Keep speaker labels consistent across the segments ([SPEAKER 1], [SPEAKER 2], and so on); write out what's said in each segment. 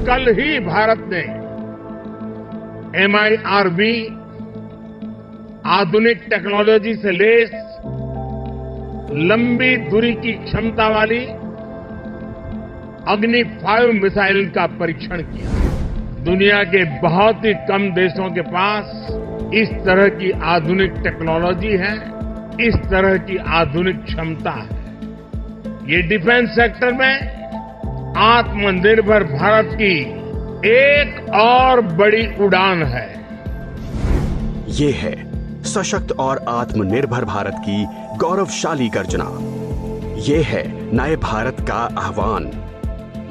[SPEAKER 1] कल ही भारत ने MIRV आधुनिक टेक्नोलॉजी से लैस लंबी दूरी की क्षमता वाली अग्नि 5 मिसाइल का परीक्षण किया। दुनिया के बहुत ही कम देशों के पास इस तरह की आधुनिक टेक्नोलॉजी है, इस तरह की आधुनिक क्षमता है। ये डिफेंस सेक्टर में आत्मनिर्भर भारत की एक और बड़ी उड़ान है।
[SPEAKER 2] ये है सशक्त और आत्मनिर्भर भारत की गौरवशाली गर्जना। ये है नए भारत का आह्वान।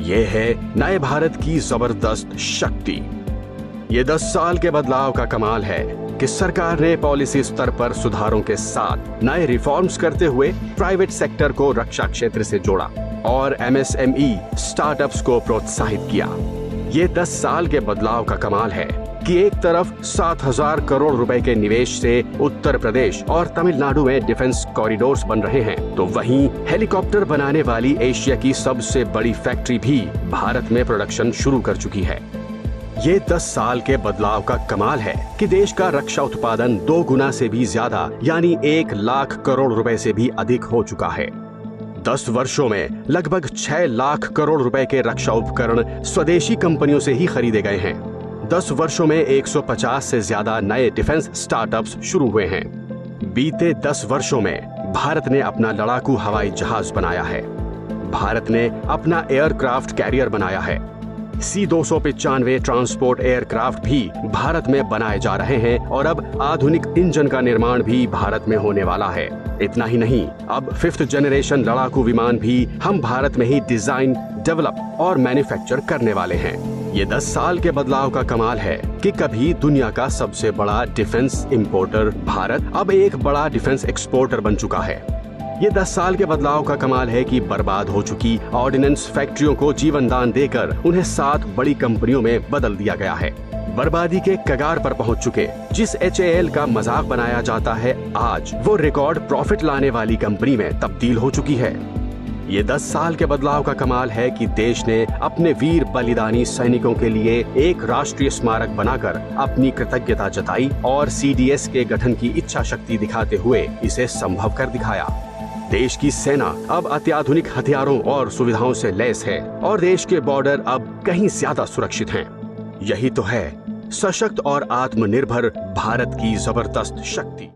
[SPEAKER 2] ये है नए भारत की जबरदस्त शक्ति। ये 10 साल के बदलाव का कमाल है कि सरकार ने पॉलिसी स्तर पर सुधारों के साथ नए रिफॉर्म्स करते हुए प्राइवेट सेक्टर को रक्षा क्षेत्र से जोड़ा और MSME स्टार्टअप्स को प्रोत्साहित किया। ये 10 साल के बदलाव का कमाल है कि एक तरफ 7,000 करोड़ रुपए के निवेश से उत्तर प्रदेश और तमिलनाडु में डिफेंस कॉरिडोर्स बन रहे हैं, तो वहीं हेलीकॉप्टर बनाने वाली एशिया की सबसे बड़ी फैक्ट्री भी भारत में प्रोडक्शन शुरू कर चुकी है। ये 10 साल के बदलाव का कमाल है कि देश का रक्षा उत्पादन 2 गुना से भी ज्यादा यानी 1 लाख करोड़ रुपए से भी अधिक हो चुका है। 10 वर्षों में लगभग 6 लाख करोड़ रुपए के रक्षा उपकरण स्वदेशी कंपनियों से ही खरीदे गए हैं। 10 वर्षों में 150 से ज्यादा नए डिफेंस स्टार्टअप्स शुरू हुए हैं। बीते 10 वर्षों में भारत ने अपना लड़ाकू हवाई जहाज बनाया है। भारत ने अपना एयरक्राफ्ट कैरियर बनाया है। C-295 ट्रांसपोर्ट एयरक्राफ्ट भी भारत में बनाए जा रहे हैं और अब आधुनिक इंजन का निर्माण भी भारत में होने वाला है। इतना ही नहीं, अब 5th जनरेशन लड़ाकू विमान भी हम भारत में ही डिजाइन, डेवलप और मैन्युफैक्चर करने वाले हैं। ये 10 साल के बदलाव का कमाल है कि कभी दुनिया का सबसे बड़ा डिफेंस इंपोर्टर भारत अब एक बड़ा डिफेंस एक्सपोर्टर बन चुका है। ये 10 साल के बदलाव का कमाल है कि बर्बाद हो चुकी ऑर्डिनेंस फैक्ट्रियों को जीवन दान देकर उन्हें 7 बड़ी कंपनियों में बदल दिया गया है। बर्बादी के कगार पर पहुंच चुके जिस HAL का मजाक बनाया जाता है, आज वो रिकॉर्ड प्रॉफिट लाने वाली कंपनी में तब्दील हो चुकी है। ये 10 साल के बदलाव का कमाल है कि देश ने अपने वीर बलिदानी सैनिकों के लिए एक राष्ट्रीय स्मारक बनाकर अपनी कृतज्ञता जताई और CDS के गठन की इच्छा शक्ति दिखाते हुए इसे संभव कर दिखाया। देश की सेना अब अत्याधुनिक हथियारों और सुविधाओं से लैस है और देश के बॉर्डर अब कहीं ज्यादा सुरक्षित हैं। यही तो है सशक्त और आत्मनिर्भर भारत की जबरदस्त शक्ति।